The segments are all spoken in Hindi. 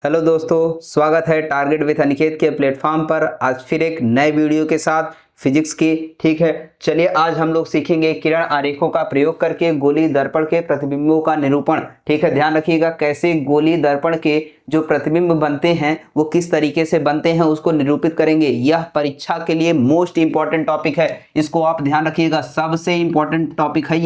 हेलो दोस्तों, स्वागत है टारगेट विद अनिकेत के प्लेटफॉर्म पर। आज फिर एक नए वीडियो के साथ फिजिक्स की। ठीक है, चलिए आज हम लोग सीखेंगे किरण आरेखों का प्रयोग करके गोली दर्पण के प्रतिबिंबों का निरूपण। ठीक है, ध्यान रखिएगा कैसे गोली दर्पण के जो प्रतिबिंब बनते हैं वो किस तरीके से बनते हैं उसको निरूपित करेंगे। यह परीक्षा के लिए मोस्ट इंपॉर्टेंट टॉपिक है, इसको आप ध्यान रखिएगा। सबसे इंपॉर्टेंट टॉपिक है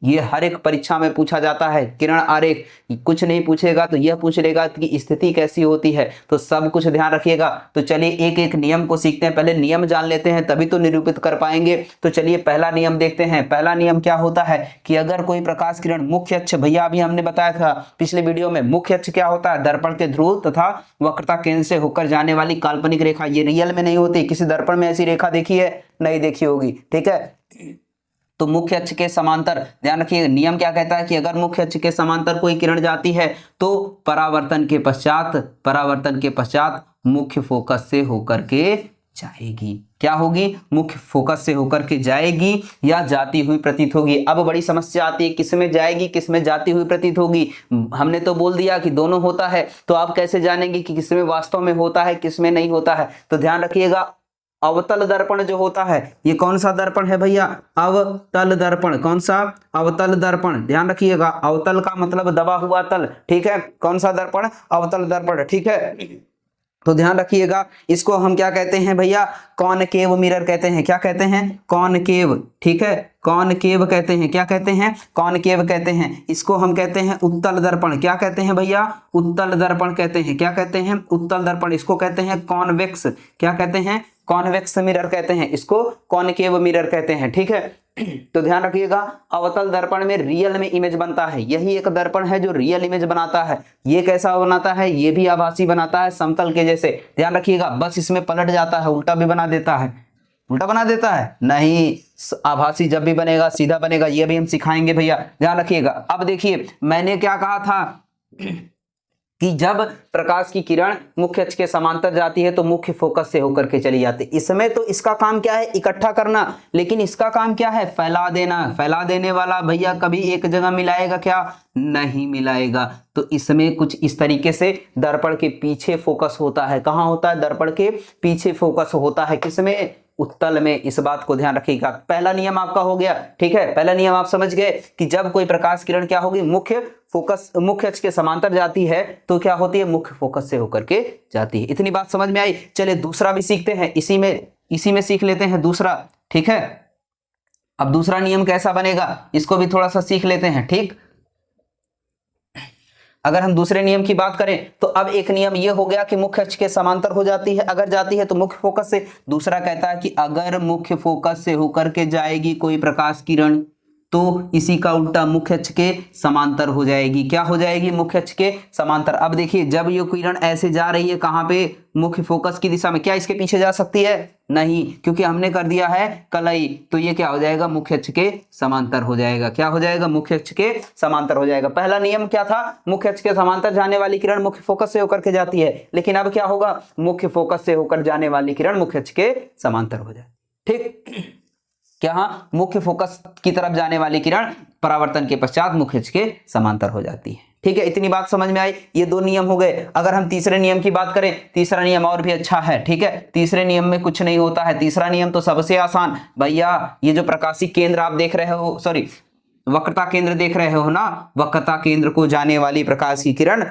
ये हर एक परीक्षा में पूछा जाता है। किरण आरेख कुछ नहीं पूछेगा तो यह पूछ लेगा कि स्थिति कैसी होती है, तो सब कुछ ध्यान रखिएगा। तो चलिए एक एक नियम को सीखते हैं। पहले नियम जान लेते हैं तभी तो निरूपित कर पाएंगे। तो चलिए पहला नियम देखते हैं। पहला नियम क्या होता है कि अगर कोई प्रकाश किरण मुख्य अक्ष, भैया अभी हमने बताया था पिछले वीडियो में, मुख्य अक्ष क्या होता है? दर्पण के ध्रुव तथा वक्रता केंद्र से होकर जाने वाली काल्पनिक रेखा। ये रियल में नहीं होती, किसी दर्पण में ऐसी रेखा देखी है? नहीं देखी होगी। ठीक है, तो मुख्य अक्ष के समांतर, ध्यान रखिए नियम क्या कहता है कि अगर मुख्य अक्ष के समांतर कोई किरण जाती है तो परावर्तन के पश्चात मुख्य फोकस से होकर के जाएगी। क्या होगी? मुख्य फोकस से होकर के जाएगी या जाती हुई प्रतीत होगी। अब बड़ी समस्या आती है, किसमें जाएगी किसमें जाती हुई प्रतीत होगी। हमने तो बोल दिया कि दोनों होता है, तो आप कैसे जानेंगे कि किसमें वास्तव में होता है किसमें नहीं होता है? तो ध्यान रखिएगा, अवतल दर्पण जो होता है, ये कौन सा दर्पण है भैया? अवतल दर्पण। कौन सा? अवतल दर्पण। ध्यान रखिएगा, अवतल का मतलब दबा हुआ तल। ठीक है, कौन सा दर्पण? अवतल दर्पण। ठीक है, तो ध्यान रखिएगा, इसको हम क्या कहते हैं भैया? कॉनकेव मिरर कहते हैं। क्या कहते हैं? कॉनकेव। ठीक है, कॉनकेव कहते हैं। क्या कहते हैं? कॉनकेव कहते हैं। इसको हम कहते हैं उत्तल दर्पण। क्या कहते हैं भैया? उत्तल दर्पण कहते हैं। क्या कहते हैं? उत्तल दर्पण। इसको कहते हैं कॉन्वेक्स। क्या कहते हैं? कॉन्वेक्स मिरर कहते हैं। इसको कॉनकेव मिरर कहते हैं। ठीक है, तो ध्यान रखिएगा, अवतल दर्पण में रियल में इमेज बनता है। यही एक दर्पण है जो रियल इमेज बनाता है। ये कैसा बनाता है? ये भी आभासी बनाता है, समतल के जैसे। ध्यान रखिएगा, बस इसमें पलट जाता है, उल्टा भी बना देता है। उल्टा बना देता है नहीं, आभासी जब भी बनेगा सीधा बनेगा। ये भी हम सिखाएंगे भैया, ध्यान रखिएगा। अब देखिए मैंने क्या कहा था कि जब प्रकाश की किरण मुख्य अक्ष के समांतर जाती है तो मुख्य फोकस से होकर के चली जाती है। इसमें तो इसका काम क्या है? इकट्ठा करना, लेकिन इसका काम क्या है? फैला देना। फैला देने वाला भैया कभी एक जगह मिलाएगा क्या? नहीं मिलाएगा। तो इसमें कुछ इस तरीके से दर्पण के पीछे फोकस होता है। कहां होता है? दर्पण के पीछे फोकस होता है। किसमें? उत्तल में। इस बात को ध्यान रखिएगा। पहला नियम आपका हो गया। ठीक है, पहला नियम आप समझ गए कि जब कोई प्रकाश किरण क्या होगी? मुख्य अक्ष के समांतर जाती है तो क्या होती है? मुख्य फोकस से होकर के जाती है। इतनी बात समझ में आई। चलिए दूसरा भी सीखते हैं, इसी में सीख लेते हैं दूसरा। ठीक है, अब दूसरा नियम कैसा बनेगा इसको भी थोड़ा सा सीख लेते हैं। ठीक, अगर हम दूसरे नियम की बात करें तो अब एक नियम ये हो गया कि मुख्य अक्ष के समांतर हो जाती है, अगर जाती है तो मुख्य फोकस से। दूसरा कहता है कि अगर मुख्य फोकस से होकर के जाएगी कोई प्रकाश किरण तो इसी का उल्टा मुख्य अक्ष के समांतर हो जाएगी। क्या हो जाएगी? मुख्य अक्ष के समांतर। अब देखिए जब ये किरण ऐसे जा रही है, कहां पे? मुख्य फोकस की दिशा में। क्या इसके पीछे जा सकती है? नहीं, क्योंकि हमने कर दिया है कलई। तो ये क्या हो जाएगा? मुख्य अक्ष के समांतर हो जाएगा। क्या हो जाएगा? मुख्य अक्ष के समांतर हो जाएगा। पहला नियम क्या था? मुख्य अक्ष के समांतर जाने वाली किरण मुख्य फोकस से होकर के जाती है, लेकिन अब क्या होगा? मुख्य फोकस से होकर जाने वाली किरण मुख्य अक्ष के समांतर हो जाए। ठीक, क्या? मुख्य फोकस की तरफ जाने वाली किरण परावर्तन के पश्चात मुख्य अक्ष के समांतर हो जाती है। ठीक है, इतनी बात समझ में आई। ये दो नियम हो गए। अगर हम तीसरे नियम की बात करें, तीसरा नियम और भी अच्छा है। ठीक है, तीसरे नियम में कुछ नहीं होता है। तीसरा नियम तो सबसे आसान भैया, ये जो प्रकाशी केंद्र आप देख रहे हो, सॉरी वक्रता केंद्र देख रहे हो ना, वक्रता केंद्र को जाने वाली प्रकाश की किरण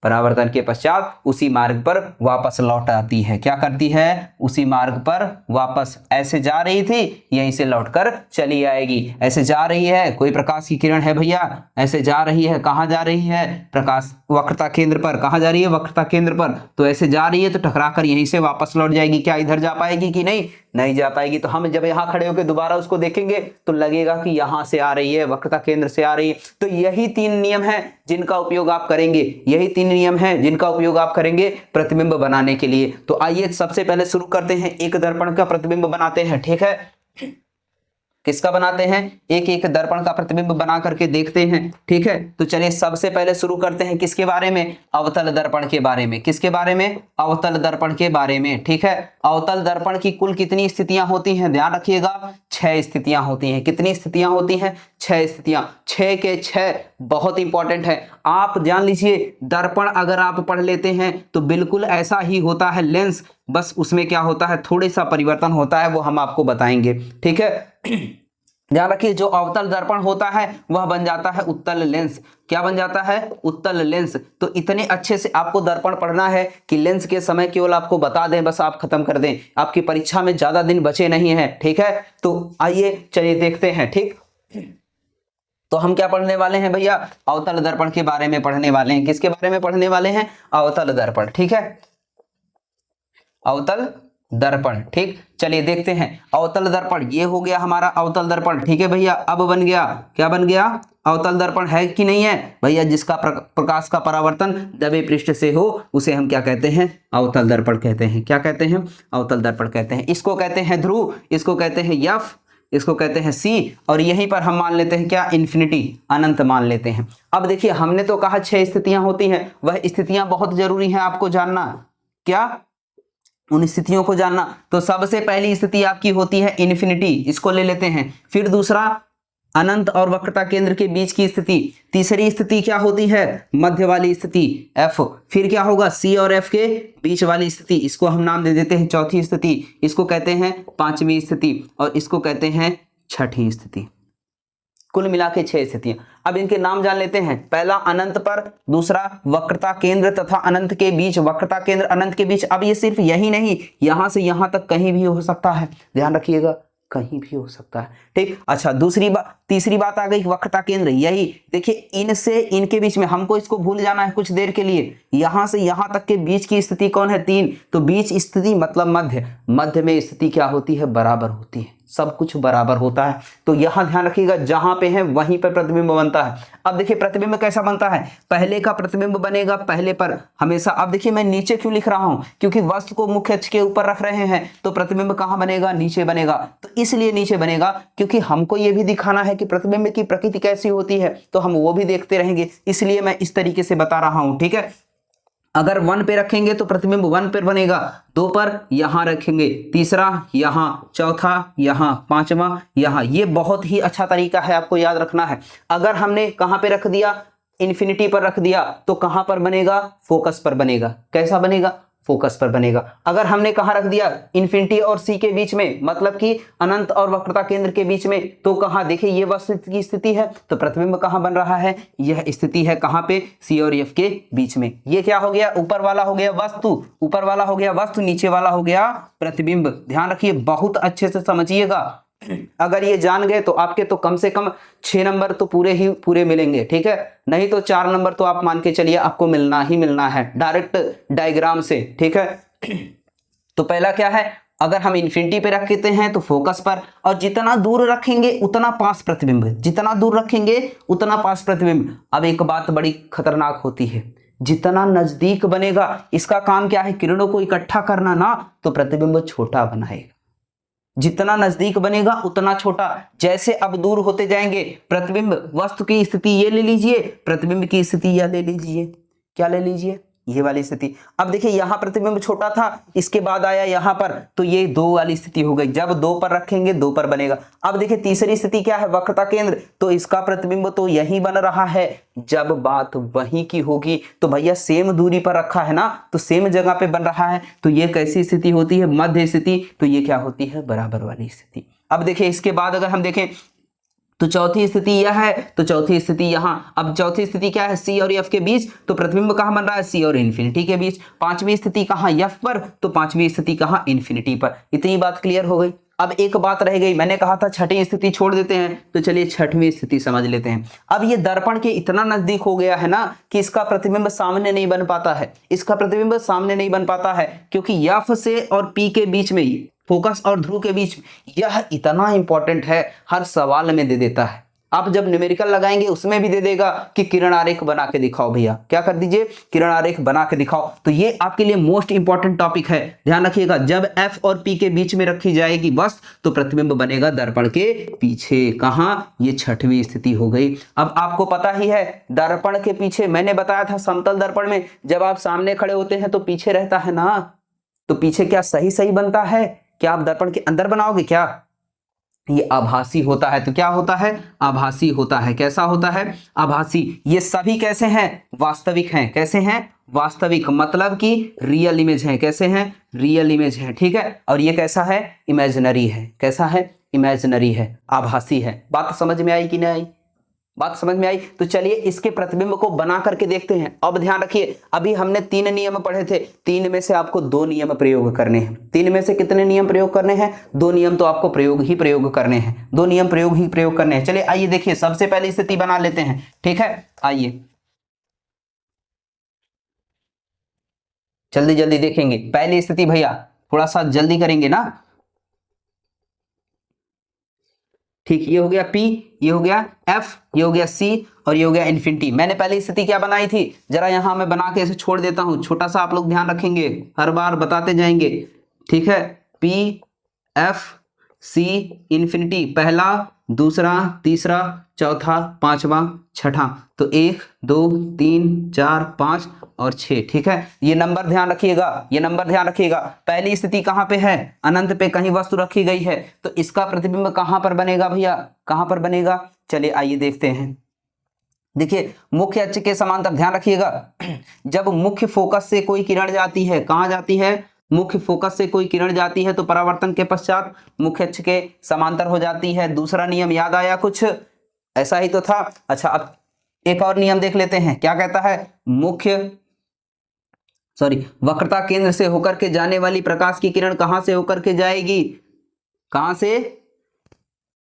परावर्तन के पश्चात उसी मार्ग पर वापस लौट आती है। क्या करती है? उसी मार्ग पर वापस, ऐसे जा रही थी यहीं से लौटकर चली आएगी। ऐसे जा रही है, कोई प्रकाश की किरण है भैया, ऐसे जा रही है, कहां जा रही है? प्रकाश वक्रता केंद्र पर। कहां जा रही है? वक्रता केंद्र पर। तो ऐसे जा रही है तो टकराकर यहीं से वापस लौट जाएगी। क्या इधर जा पाएगी कि नहीं? नहीं जा पाएगी। तो हम जब यहां खड़े होकर दोबारा उसको देखेंगे तो लगेगा कि यहां से आ रही है, वक्रता केंद्र से आ रही है। तो यही तीन नियम है जिनका उपयोग आप करेंगे। यही तीन नियम है जिनका उपयोग आप करेंगे प्रतिबिंब बनाने के लिए। तो आइए सबसे पहले शुरू करते हैं, एक दर्पण का प्रतिबिंब बनाते हैं। ठीक है, किसका बनाते हैं? एक एक दर्पण का प्रतिबिंब बना करके देखते हैं। ठीक है, तो चलिए सबसे पहले शुरू करते हैं किसके बारे में? अवतल दर्पण के बारे में। किसके बारे में? अवतल दर्पण के बारे में। ठीक है, अवतल दर्पण की कुल कितनी स्थितियां होती हैं? ध्यान रखिएगा, 6 स्थितियां होती हैं। कितनी स्थितियां होती हैं? 6 स्थितियां। 6 के 6 बहुत इंपॉर्टेंट है। आप जान लीजिए दर्पण अगर आप पढ़ लेते हैं तो बिल्कुल ऐसा ही होता है लेंस, बस उसमें क्या होता है थोड़े सा परिवर्तन होता है, वो हम आपको बताएंगे। ठीक है, ध्यान रखिए जो अवतल दर्पण होता है वह बन जाता है उत्तल लेंस। क्या बन जाता है? उत्तल लेंस। तो इतने अच्छे से आपको दर्पण पढ़ना है कि लेंस के समय केवल आपको बता दें, बस आप खत्म कर दें, आपकी परीक्षा में ज्यादा दिन बचे नहीं हैं। ठीक है, तो आइए चलिए देखते हैं। ठीक, तो हम क्या पढ़ने वाले हैं भैया? अवतल दर्पण के बारे में पढ़ने वाले हैं। किसके बारे में पढ़ने वाले हैं? अवतल दर्पण। ठीक है, अवतल दर्पण। ठीक, चलिए देखते हैं अवतल दर्पण। ये हो गया हमारा अवतल दर्पण। ठीक है भैया, अब बन गया, क्या बन गया? अवतल दर्पण है कि नहीं है भैया? जिसका प्रकाश का परावर्तन दबे पृष्ठ से हो उसे हम क्या कहते हैं? अवतल दर्पण कहते हैं। क्या कहते हैं? अवतल दर्पण कहते हैं। इसको कहते हैं ध्रुव, इसको कहते हैं यफ, इसको कहते हैं सी, और यहीं पर हम मान लेते हैं क्या? इन्फिनिटी, अनंत मान लेते हैं। अब देखिए हमने तो कहा 6 स्थितियां होती हैं, वह स्थितियां बहुत जरूरी हैं आपको जानना। क्या? उन स्थितियों को जानना। तो सबसे पहली स्थिति आपकी होती है इन्फिनिटी, इसको ले लेते हैं। फिर दूसरा अनंत और वक्रता केंद्र के बीच की स्थिति। तीसरी स्थिति क्या होती है? मध्य वाली स्थिति एफ। फिर क्या होगा? सी और एफ के बीच वाली स्थिति, इसको हम नाम दे देते हैं चौथी स्थिति। इसको कहते हैं पांचवी स्थिति, और इसको कहते हैं छठी स्थिति। कुल मिला के 6 स्थितियां। अब इनके नाम जान लेते हैं। पहला अनंत पर, दूसरा वक्रता केंद्र तथा अनंत के बीच, वक्रता केंद्र अनंत के बीच। अब ये सिर्फ यही नहीं, यहां से यहां तक कहीं भी हो सकता है, ध्यान रखिएगा, कहीं भी हो सकता है। ठीक, अच्छा तीसरी बात आ गई वक्रता केंद्र। यही देखिए इनसे इनके बीच में, हमको इसको भूल जाना है कुछ देर के लिए। यहां से यहां तक के बीच की स्थिति कौन है? 3। तो बीच स्थिति मतलब मध्य, मध्य में स्थिति क्या होती है? बराबर होती है, सब कुछ बराबर होता है। तो यहां ध्यान रखिएगा जहां पे है वहीं पर प्रतिबिंब बनता है। अब देखिए प्रतिबिंब कैसा बनता है? पहले का प्रतिबिंब बनेगा पहले पर हमेशा। अब देखिए मैं नीचे क्यों लिख रहा हूं? क्योंकि वस्तु को मुख्य अक्ष के ऊपर रख रहे हैं, तो प्रतिबिंब कहां बनेगा? नीचे बनेगा। तो इसलिए नीचे बनेगा क्योंकि हमको यह भी दिखाना है कि प्रतिबिंब की प्रकृति कैसी होती है, तो हम वो भी देखते रहेंगे, इसलिए मैं इस तरीके से बता रहा हूं। ठीक है, अगर 1 पे रखेंगे तो प्रतिबिंब 1 पर बनेगा, 2 पर यहां रखेंगे, तीसरा यहां, चौथा यहां, पांचवा यहां। ये बहुत ही अच्छा तरीका है, आपको याद रखना है। अगर हमने कहां पे रख दिया? इन्फिनिटी पर रख दिया, तो कहां पर बनेगा? फोकस पर बनेगा। कैसा बनेगा? फोकस पर बनेगा। अगर हमने कहां रख दिया? इन्फिनिटी और सी के बीच में, मतलब कि अनंत और वक्रता केंद्र के बीच में, तो कहां? देखिए ये वस्तु की स्थिति है, तो प्रतिबिंब कहां बन रहा है? यह स्थिति है कहां पे? सी और एफ के बीच में। ये क्या हो गया? ऊपर वाला हो गया वस्तु, ऊपर वाला हो गया वस्तु, नीचे वाला हो गया प्रतिबिंब। ध्यान रखिए, बहुत अच्छे से समझिएगा। अगर ये जान गए तो आपके तो कम से कम 6 नंबर तो पूरे मिलेंगे। ठीक है, नहीं तो 4 नंबर तो आप मान के चलिए आपको मिलना ही मिलना है डायरेक्ट डायग्राम से। ठीक है, तो पहला क्या है? अगर हम इन्फिनिटी पे रख देते हैं तो फोकस पर, और जितना दूर रखेंगे उतना पास प्रतिबिंब, जितना दूर रखेंगे उतना पास प्रतिबिंब। अब एक बात बड़ी खतरनाक होती है, जितना नजदीक बनेगा, इसका काम क्या है? किरणों को इकट्ठा करना ना, तो प्रतिबिंब छोटा बनाएगा। जितना नजदीक बनेगा उतना छोटा। जैसे अब दूर होते जाएंगे, प्रतिबिंब वस्तु की स्थिति ये ले लीजिए, प्रतिबिंब की स्थिति यह ले लीजिए। क्या ले लीजिए? ये वाली स्थिति। अब देखिए यहां प्रतिबिंब छोटा था, इसके बाद आया यहां पर, तो ये 2 वाली स्थिति हो गई। जब 2 पर रखेंगे 2 पर बनेगा। अब देखिए तीसरी स्थिति क्या है? वक्रता केंद्र। तो इसका प्रतिबिंब तो यही बन रहा है। जब बात वहीं की होगी तो भैया सेम दूरी पर रखा है ना, तो सेम जगह पे बन रहा है। तो ये कैसी स्थिति होती है? मध्य स्थिति। तो ये क्या होती है? बराबर वाली स्थिति। अब देखिए इसके बाद अगर हम देखें तो चौथी स्थिति यह है, तो चौथी स्थिति यहां। अब चौथी स्थिति क्या है? सी और एफ के बीच, तो प्रतिबिंब कहां बन रहा है? सी और इन्फिनिटी के बीच। पांचवी स्थिति कहां? एफ पर, तो पांचवी स्थिति कहां? इन्फिनिटी पर। इतनी बात क्लियर हो गई। अब एक बात रह गई, मैंने कहा था छठी स्थिति छोड़ देते हैं, तो चलिए छठवीं स्थिति समझ लेते हैं। अब ये दर्पण के इतना नजदीक हो गया है ना कि इसका प्रतिबिंब सामने नहीं बन पाता है, इसका प्रतिबिंब सामने नहीं बन पाता है, क्योंकि एफ से और पी के बीच में, फोकस और ध्रुव के बीच में, यह इतना इंपॉर्टेंट है, हर सवाल में दे देता है। आप जब न्यूमेरिकल लगाएंगे उसमें भी दे देगा कि किरण आरेख बना के दिखाओ भैया। क्या कर दीजिए? किरण आरेख बना के दिखाओ। तो ये आपके लिए मोस्ट इंपॉर्टेंट टॉपिक है, ध्यान रखिएगा। जब एफ और पी के बीच में रखी जाएगी वस्तु, तो प्रतिबिंब बनेगा दर्पण के पीछे। कहां? ये छठवीं स्थिति हो गई। अब आपको पता ही है दर्पण के पीछे, मैंने बताया था समतल दर्पण में जब आप सामने खड़े होते हैं तो पीछे रहता है ना, तो पीछे क्या सही बनता है? क्या आप दर्पण के अंदर बनाओगे क्या? ये आभासी होता है। तो क्या होता है? आभासी होता है। कैसा होता है? आभासी। ये सभी कैसे हैं? वास्तविक हैं। कैसे हैं? वास्तविक, मतलब कि रियल इमेज है। कैसे हैं? रियल इमेज है। ठीक है। और ये कैसा है? इमेजिनरी है। कैसा है? इमेजिनरी है, आभासी है। बात समझ में आई कि नहीं आई? बात समझ में आई? तो चलिए इसके प्रतिबिंब को बना करके देखते हैं। अब ध्यान रखिए, अभी हमने 3 नियम पढ़े थे, 3 में से आपको 2 नियम प्रयोग करने हैं। 3 में से कितने नियम प्रयोग करने हैं? 2 नियम तो आपको प्रयोग ही प्रयोग करने हैं। 2 नियम प्रयोग ही प्रयोग करने हैं। चलिए आइए देखिए, सबसे पहले स्थिति बना लेते हैं। ठीक है, आइए जल्दी जल्दी देखेंगे। पहली स्थिति भैया थोड़ा सा जल्दी करेंगे ना। ठीक, ये हो गया P, ये हो गया F, ये हो गया C और ये हो गया इन्फिनिटी। मैंने पहली स्थिति क्या बनाई थी, जरा यहां मैं बना के इसे छोड़ देता हूं, छोटा सा आप लोग ध्यान रखेंगे, हर बार बताते जाएंगे। ठीक है, P F C इन्फिनिटी, पहला, दूसरा, तीसरा, चौथा, पांचवा, छठा। तो 1 2 3 4 5 और 6। ठीक है, ये नंबर ध्यान रखिएगा, ये नंबर ध्यान रखिएगा। पहली स्थिति कहां पे है? अनंत पे कहीं वस्तु रखी गई है, तो इसका प्रतिबिंब कहां पर बनेगा भैया? कहां पर बनेगा? चलिए आइए देखते हैं। देखिए मुख्य अक्ष के समांतर, ध्यान रखिएगा। जब मुख्य फोकस से कोई किरण जाती है, कहां जाती है? मुख्य फोकस से कोई किरण जाती है तो परावर्तन के पश्चात मुख्य अक्ष के समांतर हो जाती है। दूसरा नियम याद आया कुछ? ऐसा ही तो था। अच्छा, अब एक और नियम देख लेते हैं, क्या कहता है? वक्रता केंद्र से होकर के जाने वाली प्रकाश की किरण कहां से होकर के जाएगी? कहां से?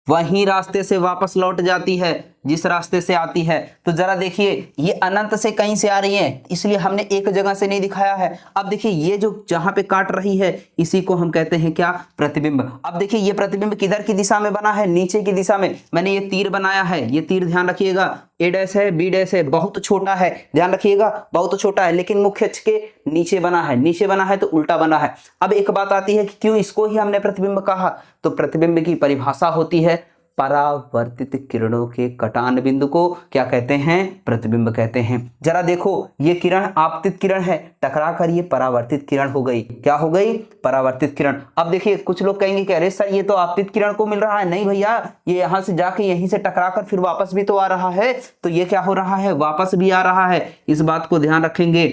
वही रास्ते से वापस लौट जाती है जिस रास्ते से आती है। तो जरा देखिए, ये अनंत से कहीं से आ रही है, इसलिए हमने एक जगह से नहीं दिखाया है। अब देखिए ये जो जहां पे काट रही है, इसी को हम कहते हैं क्या? प्रतिबिंब। अब देखिए ये प्रतिबिंब किधर की दिशा में बना है? नीचे की दिशा में। मैंने ये तीर बनाया है, ये तीर ध्यान रखिएगा, A डैश है, B डैश है, बहुत छोटा है, ध्यान रखिएगा, बहुत छोटा है, लेकिन मुख्य अक्ष के नीचे बना है। नीचे बना है तो उल्टा बना है। अब एक बात आती है कि क्यों इसको ही हमने प्रतिबिंब कहा? तो प्रतिबिंब की परिभाषा होती है, परावर्तित किरणों के कटान बिंदु को क्या कहते हैं? प्रतिबिंब कहते हैं। जरा देखो, ये किरण आपतित किरण है, टकरा कर ये परावर्तित किरण हो गई। क्या हो गई? परावर्तित किरण। अब देखिए कुछ लोग कहेंगे कि अरे सर ये तो आपतित किरण को मिल रहा है। नहीं भैया, ये यहां से जाके यहीं से टकरा कर फिर वापस भी तो आ रहा है। तो ये क्या हो रहा है? वापस भी आ रहा है। इस बात को ध्यान रखेंगे।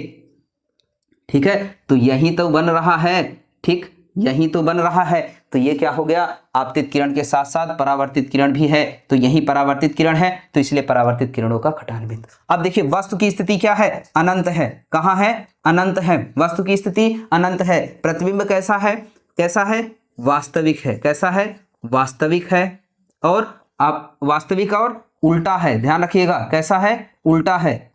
ठीक है, तो यही तो बन रहा है। ठीक, यही तो बन रहा है। तो ये क्या हो गया? आपतित किरण के साथ साथ परावर्तित किरण भी है, तो यही परावर्तित किरण है, तो इसलिए परावर्तित किरणों का कटान बिंदु। अब देखिए वस्तु की स्थिति क्या है? अनंत है। कहां है? अनंत है। वस्तु की स्थिति अनंत है। प्रतिबिंब कैसा है? कैसा है? वास्तविक है। कैसा है? वास्तविक है। और आप वास्तविक और उल्टा है, ध्यान रखिएगा। कैसा है? उल्टा है।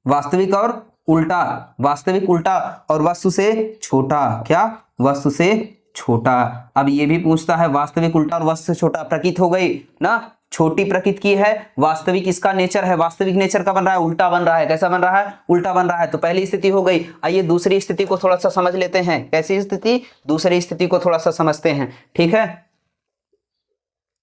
वास्तविक और उल्टा, वास्तविक उल्टा, और वस्तु से छोटा। क्या? वस्तु से छोटा। अब ये भी पूछता है वास्तविक उल्टा और वस्तु से छोटा, प्रकृति हो गई ना, छोटी प्रकृति की है। वास्तविक इसका नेचर है, वास्तविक नेचर का बन रहा है, उल्टा बन रहा है। कैसा बन रहा है? उल्टा बन रहा है। तो पहली स्थिति हो गई। आइए दूसरी स्थिति को थोड़ा सा समझ लेते हैं। कैसी स्थिति? दूसरी स्थिति को थोड़ा सा समझते हैं। ठीक है,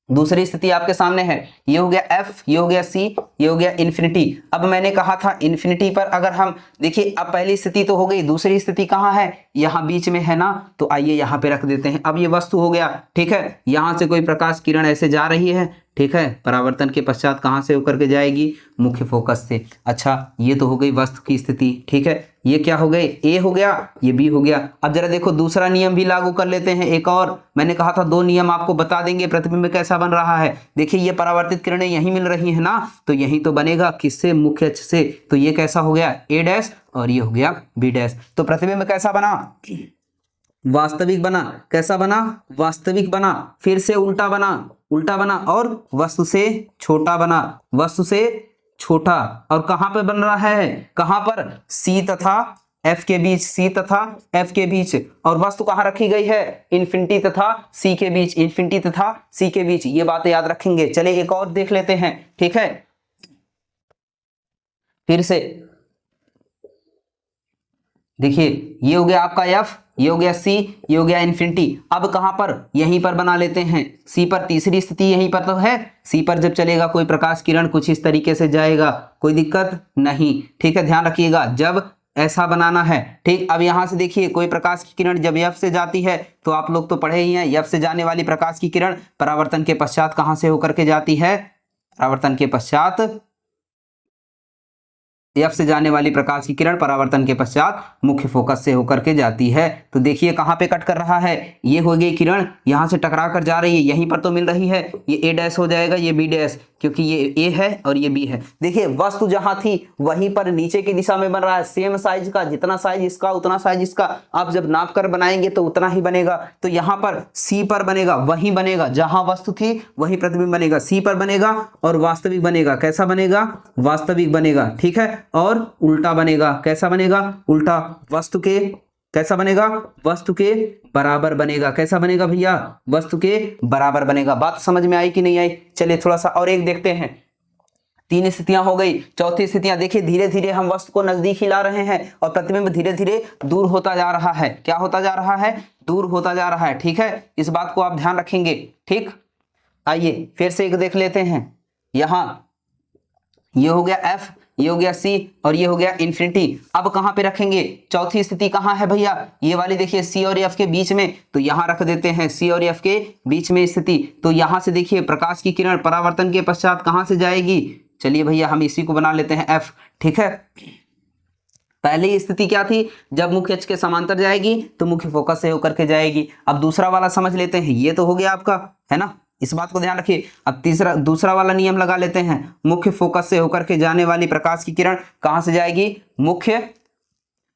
दूसरी स्थिति आपके सामने है। ये हो गया F, ये हो गया C, ये हो गया इन्फिनिटी। अब मैंने कहा था इन्फिनिटी पर अगर हम देखिए, अब पहली स्थिति तो हो गई, दूसरी स्थिति कहाँ है? यहाँ बीच में है ना। तो आइए यहाँ पे रख देते हैं। अब ये वस्तु हो गया। ठीक है, यहाँ से कोई प्रकाश किरण ऐसे जा रही है। ठीक है, परावर्तन के पश्चात कहाँ से होकर के जाएगी? मुख्य फोकस से। अच्छा, ये तो हो गई वस्तु की स्थिति। ठीक है, ये क्या हो गए? A हो गया, ये B हो गया। अब जरा देखो दूसरा नियम भी लागू कर लेते हैं। एक और मैंने कहा था 2 नियम आपको बता देंगे प्रतिबिंब कैसा बन रहा है। देखिए ये परावर्तित किरणें यहीं मिल रही है ना, तो यहीं तो बनेगा। किससे? मुख्य अक्ष से। तो ये कैसा हो गया? A डैश और ये हो गया B डैश। तो प्रतिबिंब कैसा बना? वास्तविक बना। कैसा बना? वास्तविक बना। फिर से उल्टा बना, उल्टा बना, और वस्तु से छोटा बना। वस्तु से छोटा। और कहां पे बन रहा है? कहां पर? C तथा F के बीच। C तथा F के बीच। और वस्तु कहां रखी गई है? इन्फिनिटी तथा C के बीच। इन्फिनिटी तथा C के बीच। ये बातें याद रखेंगे। चले एक और देख लेते हैं। ठीक है, फिर से देखिए, ये हो गया आपका F, ये हो गया C, ये हो गया इन्फिनिटी। अब कहां पर? यहीं पर बना लेते हैं। C पर तीसरी स्थिति यहीं पर तो है। C पर जब चलेगा कोई प्रकाश किरण कुछ इस तरीके से जाएगा, कोई दिक्कत नहीं। ठीक है, ध्यान रखिएगा, जब ऐसा बनाना है। ठीक, अब यहां से देखिए कोई प्रकाश की किरण जब एफ से जाती है तो आप लोग तो पढ़े ही हैं, एफ से जाने वाली प्रकाश की किरण परावर्तन के पश्चात कहां से होकर के जाती है, परावर्तन के पश्चात एफ से जाने वाली प्रकाश की किरण परावर्तन के पश्चात मुख्य फोकस से होकर के जाती है। तो देखिए कहां पे कट कर रहा है, ये हो गई किरण यहां से टकरा कर जा रही है, यहीं पर तो मिल रही है, ये ए डैश हो जाएगा, ये बी डैश, क्योंकि ये ए है और ये बी है। देखिए वस्तु जहां थी वहीं पर नीचे की दिशा में बन रहा है, सेम साइज का, जितना साइज इसका उतना साइज इसका, आप जब नाप कर बनाएंगे तो उतना ही बनेगा। तो यहाँ पर सी पर बनेगा, वहीं बनेगा जहां वस्तु थी वहीं प्रतिबिंब बनेगा, सी पर बनेगा और वास्तविक बनेगा। कैसा बनेगा, वास्तविक बनेगा। ठीक है, और उल्टा बनेगा, कैसा बनेगा, उल्टा, वस्तु के कैसा बनेगा, वस्तु के बराबर बनेगा। कैसा बनेगा भैया, वस्तु के बराबर बनेगा। बात समझ में आई कि नहीं आई? चलिए थोड़ा सा और एक देखते हैं। 3 स्थितियां हो गई, चौथी स्थितियां देखिए, धीरे धीरे हम वस्तु को नजदीक ही ला रहे हैं और प्रतिबिंब धीरे धीरे दूर होता जा रहा है। क्या होता जा रहा है, दूर होता जा रहा है। ठीक है, इस बात को आप ध्यान रखेंगे। ठीक, आइए फिर से एक देख लेते हैं। यहां ये हो गया एफ, ये हो गया सी और ये हो गया इन्फिनिटी। अब कहां पे रखेंगे, चौथी स्थिति कहां है भैया, ये वाली देखिए सी और एफ के बीच में, तो यहां रख देते हैं सी और एफ के बीच में स्थिति। तो यहां से देखिए प्रकाश की किरण परावर्तन के पश्चात कहां से जाएगी, चलिए भैया हम इसी को बना लेते हैं एफ। ठीक है, पहली स्थिति क्या थी, जब मुख्य अक्ष के समांतर जाएगी तो मुख्य फोकस से होकर के जाएगी। अब दूसरा वाला समझ लेते हैं, ये तो हो गया आपका, है ना, इस बात को ध्यान रखिए। अब दूसरा वाला नियम लगा लेते हैं, मुख्य फोकस से होकर के जाने वाली प्रकाश की किरण कहां से जाएगी, मुख्य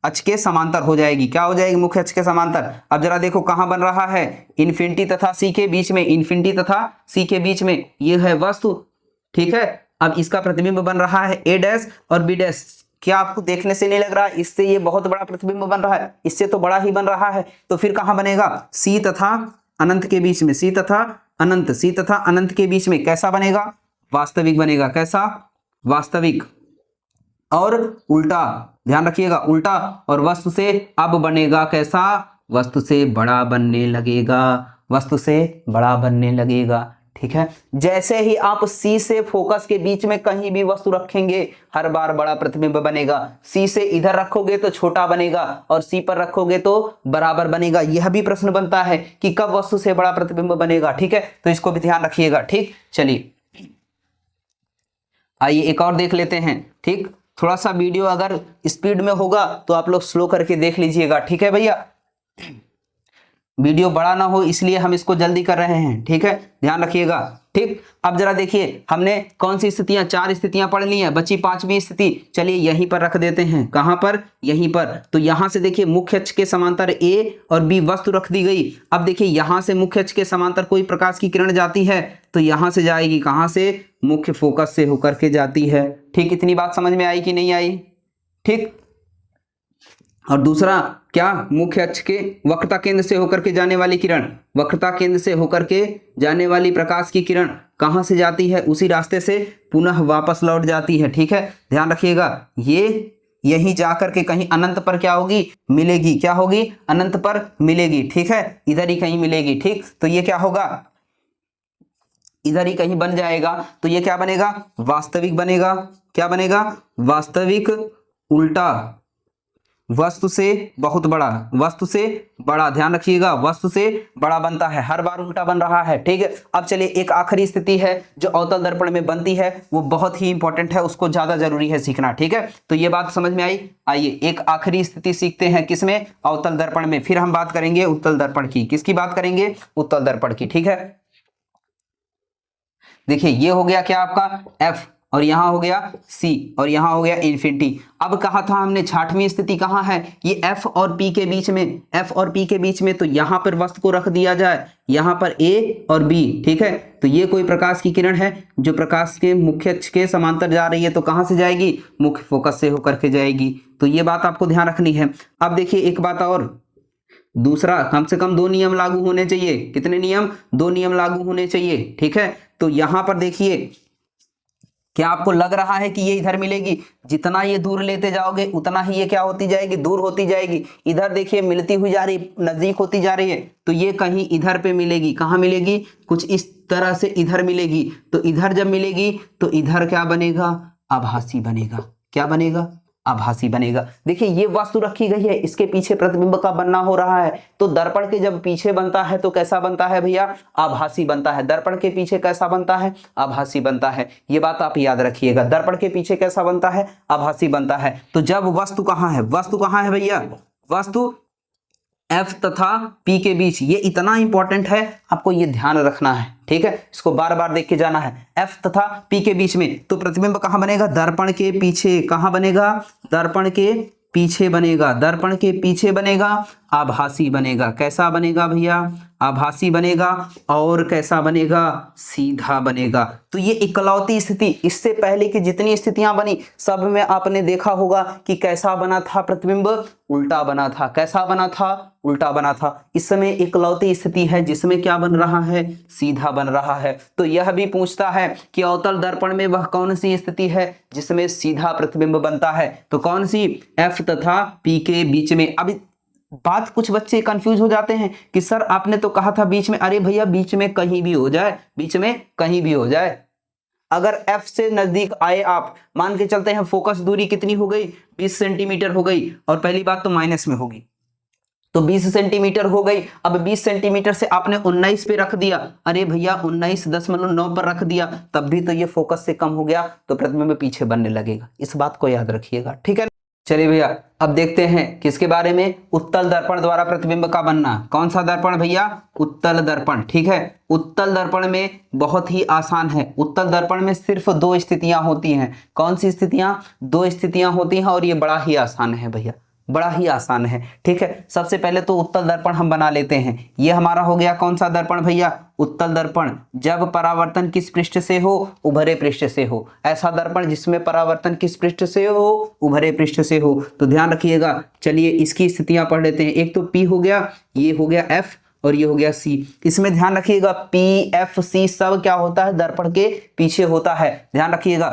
अक्ष के समांतर हो जाएगी। क्या हो जाएगी, मुख्य अक्ष के समांतर। अब जरा देखो कहां बन रहा है, इन्फिनिटी तथा सी के बीच में, इन्फिनिटी तथा सी के बीच में ये है वस्तु। ठीक है, अब इसका प्रतिबिंब बन रहा है ए डैश और बी डैश। क्या आपको देखने से नहीं लग रहा, इससे ये बहुत बड़ा प्रतिबिंब बन रहा है, इससे तो बड़ा ही बन रहा है। तो फिर कहां बनेगा, सी तथा अनंत के बीच में, सी तथा अनंत, सी तथा अनंत के बीच में कैसा बनेगा, वास्तविक बनेगा। कैसा, वास्तविक। और उल्टा, ध्यान रखिएगा, उल्टा, और वस्तु से अब बनेगा कैसा, वस्तु से बड़ा बनने लगेगा, वस्तु से बड़ा बनने लगेगा। ठीक है, जैसे ही आप सी से फोकस के बीच में कहीं भी वस्तु रखेंगे हर बार बड़ा प्रतिबिंब बनेगा। सी से इधर रखोगे तो छोटा बनेगा और सी पर रखोगे तो बराबर बनेगा। यह भी प्रश्न बनता है कि कब वस्तु से बड़ा प्रतिबिंब बनेगा। ठीक है, तो इसको भी ध्यान रखिएगा। ठीक, चलिए आइए एक और देख लेते हैं। ठीक, थोड़ा सा वीडियो अगर स्पीड में होगा तो आप लोग स्लो करके देख लीजिएगा। ठीक है भैया, वीडियो बड़ा ना हो इसलिए हम इसको जल्दी कर रहे हैं। ठीक है, ध्यान रखिएगा। ठीक, अब जरा देखिए हमने कौन सी स्थितियां, 4 स्थितियां पढ़ ली हैं, बची 5वीं स्थिति। चलिए यहीं पर रख देते हैं, कहां पर, यहीं पर। तो यहां से देखिए मुख्य अक्ष के समांतर ए और बी वस्तु रख दी गई। अब देखिए यहां से मुख्य अक्ष के समांतर कोई प्रकाश की किरण जाती है तो यहां से जाएगी, कहां से, मुख्य फोकस से होकर के जाती है। ठीक, इतनी बात समझ में आई कि नहीं आई? ठीक, और दूसरा क्या, मुख्य अक्ष के वक्रता केंद्र से होकर के जाने वाली किरण, वक्रता केंद्र से होकर के जाने वाली प्रकाश की किरण कहां से जाती है, उसी रास्ते से पुनः वापस लौट जाती है। ठीक है, ध्यान रखिएगा, ये यहीं जाकर के कहीं अनंत पर क्या होगी, मिलेगी। क्या होगी, अनंत पर मिलेगी। ठीक है, इधर ही कहीं मिलेगी। ठीक, तो ये क्या होगा, इधर ही कहीं बन जाएगा। तो ये क्या बनेगा, वास्तविक बनेगा। क्या बनेगा, वास्तविक, उल्टा, वस्तु से बहुत बड़ा, वस्तु से बड़ा। ध्यान रखिएगा, वस्तु से बड़ा बनता है, हर बार उल्टा बन रहा है। ठीक है, अब चलिए एक आखिरी स्थिति है जो अवतल दर्पण में बनती है, वो बहुत ही इंपॉर्टेंट है, उसको ज्यादा जरूरी है सीखना। ठीक है, तो ये बात समझ में आई। आइए एक आखिरी स्थिति सीखते हैं, किसमें, अवतल दर्पण में। फिर हम बात करेंगे उत्तल दर्पण की। किसकी बात करेंगे, उत्तल दर्पण की। ठीक है, देखिए ये हो गया क्या आपका एफ, और यहां हो गया सी और यहां हो गया इन्फिनिटी। अब कहा था हमने 6वीं स्थिति कहां है, ये एफ और पी के बीच में, एफ और पी के बीच में। तो यहां पर वस्तु को रख दिया जाए, यहां पर ए और बी। ठीक है, तो ये कोई प्रकाश की किरण है जो प्रकाश के मुख्य अक्ष के समांतर जा रही है, तो कहां से जाएगी, मुख्य फोकस से होकर के जाएगी। तो ये बात आपको ध्यान रखनी है। अब देखिए एक बात और, दूसरा कम से कम 2 नियम लागू होने चाहिए। कितने नियम, 2 नियम लागू होने चाहिए। ठीक है, तो यहां पर देखिए क्या आपको लग रहा है कि ये इधर मिलेगी, जितना ये दूर लेते जाओगे उतना ही ये क्या होती जाएगी, दूर होती जाएगी। इधर देखिए मिलती हुई जा रही, नजदीक होती जा रही है। तो ये कहीं इधर पे मिलेगी, कहाँ मिलेगी, कुछ इस तरह से इधर मिलेगी। तो इधर जब मिलेगी तो इधर क्या बनेगा, आभासी बनेगा। क्या बनेगा, आभासी बनेगा। देखिए ये वस्तु रखी गई है, इसके पीछे प्रतिबिंब का बनना हो रहा है, तो दर्पण के जब पीछे बनता है तो कैसा बनता है भैया, आभासी बनता है। दर्पण के पीछे कैसा बनता है, आभासी बनता है। ये बात आप याद रखिएगा, दर्पण के पीछे कैसा बनता है, आभासी बनता है। तो जब वस्तु कहाँ है, वस्तु कहाँ है भैया, वस्तु F तथा P के बीच, ये इतना इंपॉर्टेंट है, आपको ये ध्यान रखना है, ठीक है, इसको बार बार देख के जाना है। F तथा P के बीच में तो प्रतिबिंब कहाँ बनेगा, दर्पण के पीछे। कहाँ बनेगा, दर्पण के पीछे बनेगा, दर्पण के पीछे बनेगा, आभासी बनेगा। कैसा बनेगा भैया, आभासी बनेगा। और कैसा बनेगा, सीधा बनेगा। तो ये इकलौती स्थिति, इससे पहले की जितनी स्थितियां बनी सब में आपने देखा होगा कि कैसा बना था प्रतिबिंब, उल्टा बना था। कैसा बना था, उल्टा बना था। इस समय इकलौती स्थिति है जिसमें क्या बन रहा है, सीधा बन रहा है। तो यह भी पूछता है कि अवतल दर्पण में वह कौन सी स्थिति है जिसमें सीधा प्रतिबिंब बनता है, तो कौन सी, F तथा P के बीच में। अब बात कुछ बच्चे कंफ्यूज हो जाते हैं कि सर आपने तो कहा था बीच में, अरे भैया बीच में कहीं भी हो जाए, बीच में कहीं भी हो जाए। अगर F से नजदीक आए आप, मान के चलते हैं फोकस दूरी कितनी हो गई, 20 सेंटीमीटर हो गई, और पहली बात तो माइनस में होगी, तो 20 सेंटीमीटर हो गई। अब 20 सेंटीमीटर से आपने 19 पे रख दिया, अरे भैया 19.9 पर रख दिया, तब भी तो ये फोकस से कम हो गया, तो प्रतिबिंब पीछे बनने लगेगा। इस बात को याद रखिएगा, ठीक है। चलिए भैया अब देखते हैं किसके बारे में, उत्तल दर्पण द्वारा प्रतिबिंब का बनना। कौन सा दर्पण भैया, उत्तल दर्पण, ठीक है। उत्तल दर्पण में बहुत ही आसान है। उत्तल दर्पण में सिर्फ 2 स्थितियां होती हैं। कौन सी स्थितियां, 2 स्थितियां होती हैं, और ये बड़ा ही आसान है भैया, बड़ा ही आसान है, ठीक है। सबसे पहले तो उत्तल दर्पण हम बना लेते हैं। ये हमारा हो गया कौन सा दर्पण भैया, उत्तल दर्पण। जब परावर्तन किस पृष्ठ से हो, उभरे पृष्ठ से हो। ऐसा दर्पण जिसमें परावर्तन किस पृष्ठ से हो, उभरे पृष्ठ से हो। तो ध्यान रखिएगा। चलिए इसकी स्थितियां पढ़ लेते हैं। एक तो P हो गया, ये हो गया F, और ये हो गया C। इसमें ध्यान रखिएगा P, F, C सब क्या होता है, दर्पण के पीछे होता है, ध्यान रखिएगा।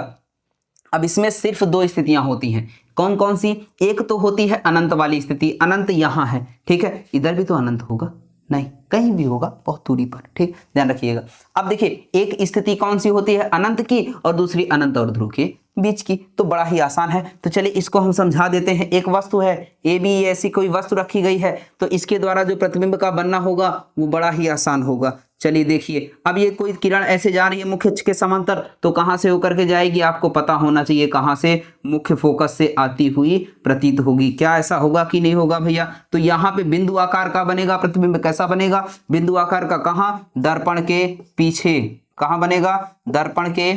अब इसमें सिर्फ 2 स्थितियां होती हैं। कौन कौन सी, एक तो होती है अनंत वाली स्थिति, अनंत यहां है, ठीक है। इधर भी तो अनंत होगा, नहीं कहीं भी होगा, बहुत दूरी पर, ठीक, ध्यान रखिएगा। अब देखिए एक स्थिति कौन सी होती है, अनंत की, और दूसरी अनंत और ध्रुव के बीच की। तो बड़ा ही आसान है, तो चलिए इसको हम समझा देते हैं। एक वस्तु है ए बी, ऐसी कोई वस्तु रखी गई है, तो इसके द्वारा जो प्रतिबिंब का बनना होगा वो बड़ा ही आसान होगा। चलिए देखिए, अब ये कोई किरण ऐसे जा रही है मुख्य अक्ष के समांतर, तो कहां से होकर के जाएगी, आपको पता होना चाहिए कहां से, मुख्य फोकस से आती हुई प्रतीत होगी। क्या ऐसा होगा कि नहीं होगा भैया, तो यहाँ पे बिंदु आकार का बनेगा प्रतिबिंब। कैसा बनेगा, बिंदु आकार का, कहां, दर्पण के पीछे। कहां बनेगा, दर्पण के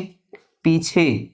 पीछे।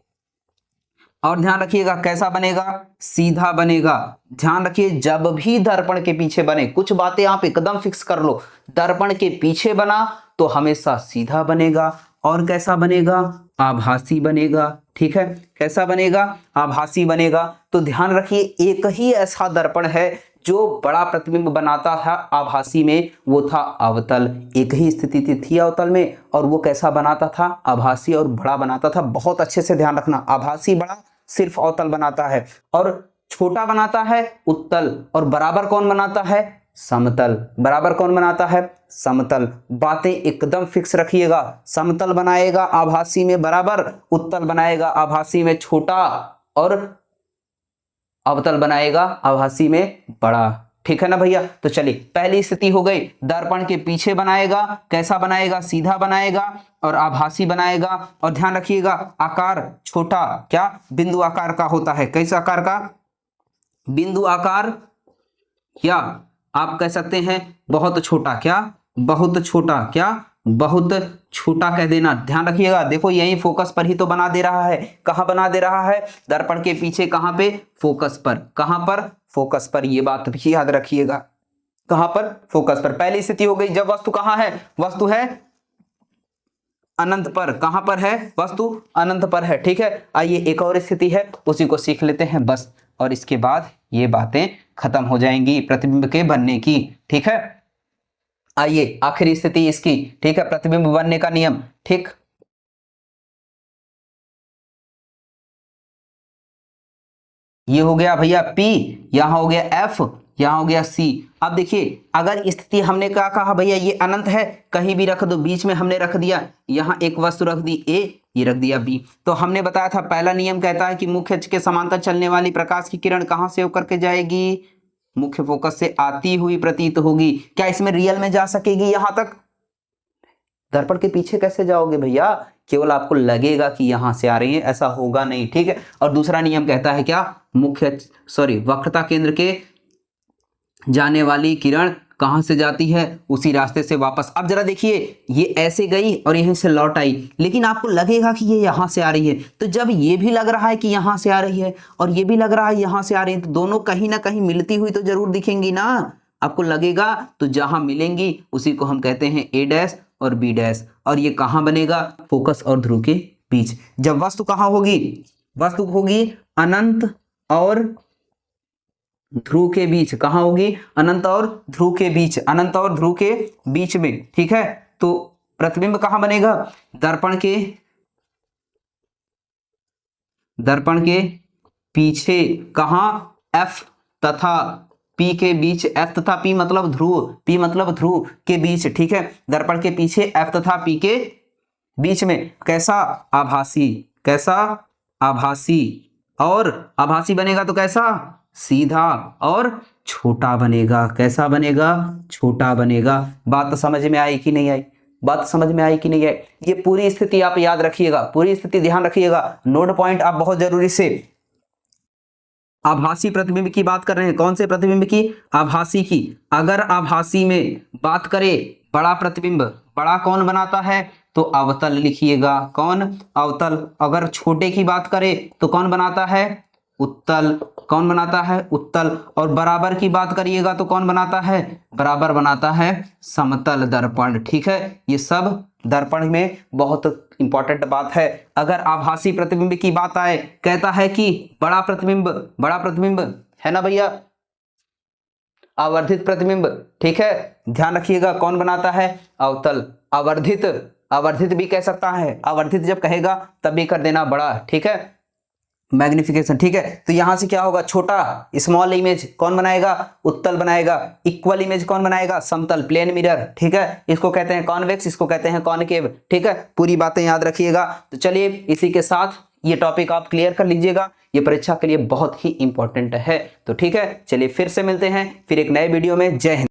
और ध्यान रखिएगा कैसा बनेगा, सीधा बनेगा। ध्यान रखिए जब भी दर्पण के पीछे बने, कुछ बातें आप एकदम फिक्स कर लो, दर्पण के पीछे बना तो हमेशा सीधा बनेगा। और कैसा बनेगा, आभासी बनेगा, ठीक है। कैसा बनेगा, आभासी बनेगा। तो ध्यान रखिए एक ही ऐसा दर्पण है जो बड़ा प्रतिबिंब बनाता था आभासी में, वो था अवतल। एक ही स्थिति थी अवतल में, और वो कैसा बनाता था, आभासी और बड़ा बनाता था। बहुत अच्छे से ध्यान रखना, आभासी बड़ा सिर्फ अवतल बनाता है, और छोटा बनाता है उत्तल, और बराबर कौन बनाता है, समतल। बराबर कौन बनाता है, समतल। बातें एकदम फिक्स रखिएगा, समतल बनाएगा आभासी में बराबर, उत्तल बनाएगा आभासी में छोटा, और अवतल बनाएगा आभासी में बड़ा, ठीक है ना भैया। तो चलिए पहली स्थिति हो गई, दर्पण के पीछे बनाएगा, कैसा बनाएगा, सीधा बनाएगा और आभासी बनाएगा। और ध्यान रखिएगा आकार छोटा, क्या, बिंदु आकार का होता है। कैसा आकार का, बिंदु आकार, या आप कह सकते हैं बहुत छोटा, क्या, बहुत छोटा, क्या, बहुत छोटा कह देना। ध्यान रखिएगा, देखो यही फोकस पर ही तो बना दे रहा है। कहां बना दे रहा है, दर्पण के पीछे, कहां पे, फोकस पर। कहां पर, फोकस पर। ये बात भी याद रखिएगा, कहां पर, फोकस पर। पहली स्थिति हो गई जब वस्तु कहां है, वस्तु है अनंत पर। कहां पर है, वस्तु अनंत पर है, ठीक है। आइए एक और स्थिति है, उसी को सीख लेते हैं बस, और इसके बाद ये बातें खत्म हो जाएंगी प्रतिबिंब के बनने की, ठीक है। आइए आखिरी स्थिति इसकी, ठीक है, प्रतिबिंब बनने का नियम, ठीक। ये हो गया भैया P, यहां हो गया F, यहाँ हो गया सी। अब देखिए अगर स्थिति हमने क्या कहा भैया, ये अनंत है, कहीं भी रख दो, बीच में हमने रख दिया, यहाँ एक वस्तु रख दी ए, ये रख दिया बी। तो हमने बताया था पहला नियम कहता है कि मुख्य अक्ष के समांतर चलने वाली प्रकाश की किरण कहाँ से होकर के जाएगी, मुख्य फोकस से आती हुई प्रतीत होगी। क्या इसमें रियल में जा सकेगी यहां तक? दर्पण के पीछे कैसे जाओगे भैया, केवल आपको लगेगा कि यहां से आ रही है, ऐसा होगा नहीं, ठीक है। और दूसरा नियम कहता है क्या, वक्रता केंद्र के जाने वाली किरण कहां से जाती है, उसी रास्ते से वापस। अब जरा देखिए ये ऐसे गई और यहीं से लौट आई, लेकिन आपको लगेगा कि ये यहां से आ रही है। तो जब ये भी लग रहा है कि यहां से आ रही है और ये भी लग रहा है यहां से आ रही है, तो दोनों कहीं ना कहीं मिलती हुई तो जरूर दिखेंगी ना, आपको लगेगा। तो जहां मिलेंगी उसी को हम कहते हैं ए डैश और बी डैश। और ये कहां बनेगा, फोकस और ध्रुव के बीच। जब वस्तु कहां होगी, वस्तु होगी अनंत और ध्रुव के बीच। कहां होगी, अनंत और ध्रुव के बीच, अनंत और ध्रुव के बीच में, ठीक है। तो प्रतिबिंब कहां बनेगा, दर्पण के पीछे, कहां, एफ तथा पी के बीच। एफ तथा पी मतलब ध्रुव, पी मतलब ध्रुव के बीच, ठीक है। दर्पण के पीछे एफ तथा पी के बीच में। कैसा, आभासी, कैसा, आभासी। और आभासी बनेगा तो कैसा, सीधा और छोटा बनेगा। कैसा बनेगा, छोटा बनेगा। बात समझ में आई कि नहीं आई, बात समझ में आई कि नहीं आई। ये पूरी स्थिति आप याद रखिएगा, पूरी स्थिति ध्यान रखिएगा, नोट पॉइंट आप बहुत जरूरी से। आभासी प्रतिबिंब की बात कर रहे हैं, कौन से प्रतिबिंब की, आभासी की। अगर आभासी में बात करें बड़ा प्रतिबिंब, बड़ा कौन बनाता है, तो अवतल लिखिएगा, कौन, अवतल। अगर छोटे की बात करें तो कौन बनाता है, उत्तल। कौन बनाता है, उत्तल। और बराबर की बात करिएगा तो कौन बनाता है, बराबर बनाता है समतल दर्पण, ठीक है। ये सब दर्पण में बहुत इंपॉर्टेंट बात है। अगर आभासी प्रतिबिंब की बात आए, कहता है कि बड़ा प्रतिबिंब है ना भैया, आवर्धित प्रतिबिंब, ठीक है। ध्यान रखिएगा कौन बनाता है, अवतल। आवर्धित भी कह सकता है, आवर्धित जब कहेगा तब भी कर देना बड़ा, ठीक है, मैग्निफिकेशन, ठीक है। तो यहां से क्या होगा, छोटा, स्मॉल इमेज कौन बनाएगा, उत्तल बनाएगा। इक्वल इमेज कौन बनाएगा, समतल, प्लेन मिरर, ठीक है। इसको कहते हैं कॉन्वेक्स, इसको कहते हैं कॉनकेव, ठीक है। पूरी बातें याद रखिएगा। तो चलिए इसी के साथ ये टॉपिक आप क्लियर कर लीजिएगा, ये परीक्षा के लिए बहुत ही इंपॉर्टेंट है। तो ठीक है, चलिए फिर से मिलते हैं फिर एक नए वीडियो में। जय हिंद।